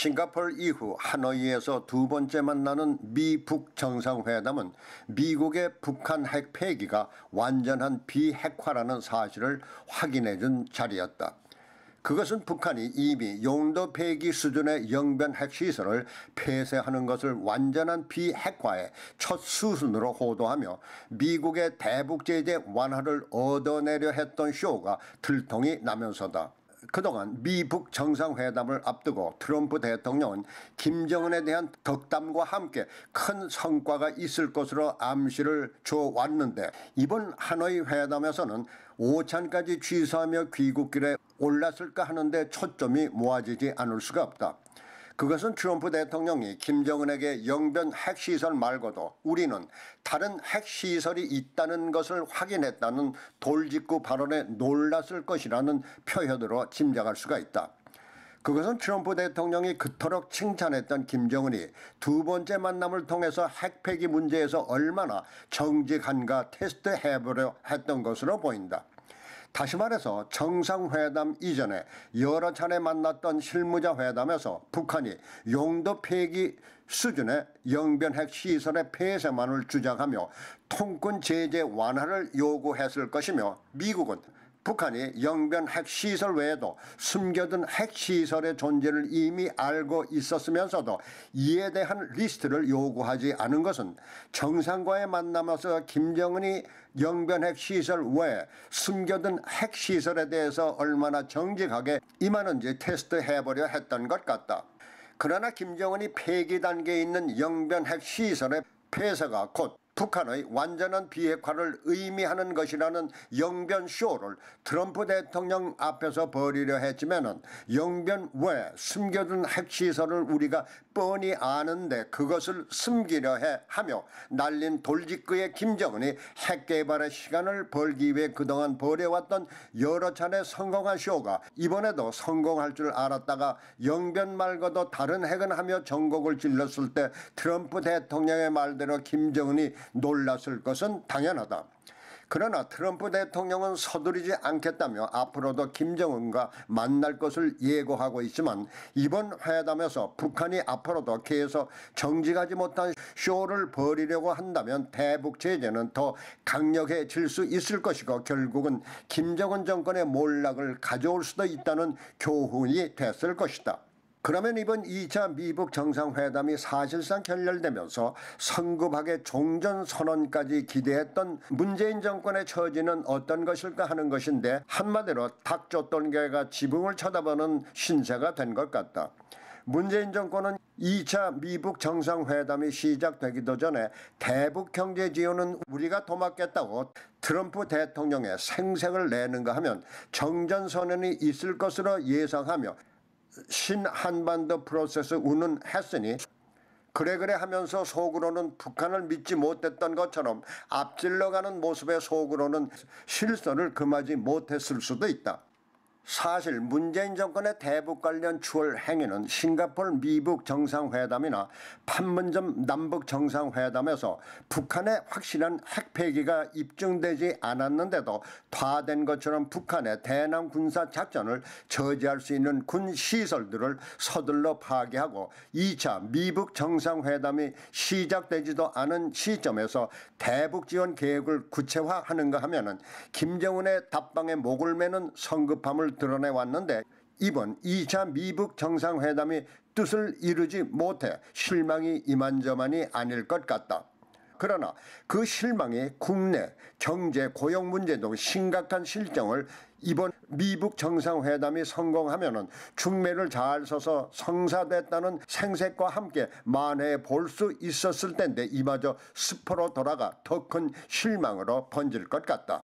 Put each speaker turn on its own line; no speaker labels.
싱가포르 이후 하노이에서 두 번째 만나는 미북 정상회담은 미국의 북한 핵 폐기가 완전한 비핵화라는 사실을 확인해준 자리였다. 그것은 북한이 이미 용도 폐기 수준의 영변 핵시설을 폐쇄하는 것을 완전한 비핵화의 첫 수순으로 호도하며 미국의 대북 제재 완화를 얻어내려 했던 쇼가 들통이 나면서다. 그동안 미북 정상회담을 앞두고 트럼프 대통령은 김정은에 대한 덕담과 함께 큰 성과가 있을 것으로 암시를 줘왔는데 이번 하노이 회담에서는 오찬까지 취소하며 귀국길에 올랐을까 하는데 초점이 모아지지 않을 수가 없다. 그것은 트럼프 대통령이 김정은에게 영변 핵시설 말고도 우리는 다른 핵시설이 있다는 것을 확인했다는 돌직구 발언에 놀랐을 것이라는 표현으로 짐작할 수가 있다. 그것은 트럼프 대통령이 그토록 칭찬했던 김정은이 두 번째 만남을 통해서 핵폐기 문제에서 얼마나 정직한가 테스트해보려 했던 것으로 보인다. 다시 말해서 정상회담 이전에 여러 차례 만났던 실무자 회담에서 북한이 용도 폐기 수준의 영변핵 시설의 폐쇄만을 주장하며 통권 제재 완화를 요구했을 것이며 미국은 북한이 영변 핵시설 외에도 숨겨둔 핵시설의 존재를 이미 알고 있었으면서도 이에 대한 리스트를 요구하지 않은 것은 정상과의 만남에서 김정은이 영변 핵시설 외에 숨겨둔 핵시설에 대해서 얼마나 정직하게 임하는지 테스트해보려 했던 것 같다. 그러나 김정은이 폐기 단계에 있는 영변 핵시설의 폐쇄가 곧 북한의 완전한 비핵화를 의미하는 것이라는 영변쇼를 트럼프 대통령 앞에서 벌이려 했지만은 영변 외 숨겨둔 핵시설을 우리가 뻔히 아는데 그것을 숨기려 하며 날린 돌직구의 김정은이 핵 개발의 시간을 벌기 위해 그동안 벌여왔던 여러 차례 성공한 쇼가 이번에도 성공할 줄 알았다가 영변 말고도 다른 핵은 하며 전곡을 질렀을 때 트럼프 대통령의 말대로 김정은이 놀랐을 것은 당연하다. 그러나 트럼프 대통령은 서두르지 않겠다며 앞으로도 김정은과 만날 것을 예고하고 있지만 이번 회담에서 북한이 앞으로도 계속 정직하지 못한 쇼를 벌이려고 한다면 대북 제재는 더 강력해질 수 있을 것이고 결국은 김정은 정권의 몰락을 가져올 수도 있다는 교훈이 됐을 것이다. 그러면 이번 2차 미북 정상회담이 사실상 결렬되면서 성급하게 종전선언까지 기대했던 문재인 정권의 처지는 어떤 것일까 하는 것인데 한마디로 닭 쫓던 개가 지붕을 쳐다보는 신세가 된 것 같다. 문재인 정권은 2차 미북 정상회담이 시작되기도 전에 대북 경제 지원은 우리가 도맡겠다고 트럼프 대통령의 생색을 내는가 하면 정전선언이 있을 것으로 예상하며 신한반도 프로세스 운운했으니 그래 하면서 속으로는 북한을 믿지 못했던 것처럼 앞질러가는 모습의 속으로는 실선을 금하지 못했을 수도 있다. 사실 문재인 정권의 대북 관련 추월 행위는 싱가포르 미북 정상회담이나 판문점 남북 정상회담에서 북한의 확실한 핵폐기가 입증되지 않았는데도 다된 것처럼 북한의 대남 군사 작전을 저지할 수 있는 군 시설들을 서둘러 파괴하고 2차 미북 정상회담이 시작되지도 않은 시점에서 대북 지원 계획을 구체화하는가 하면은 김정은의 답방에 목을 매는 성급함을 드러내왔는데 이번 2차 미북 정상회담이 뜻을 이루지 못해 실망이 이만저만이 아닐 것 같다. 그러나 그 실망이 국내 경제 고용 문제도 심각한 실정을 이번 미북 정상회담이 성공하면은 중매를 잘 서서 성사됐다는 생색과 함께 만회해 볼 수 있었을 텐데 이마저 스포로 돌아가 더 큰 실망으로 번질 것 같다.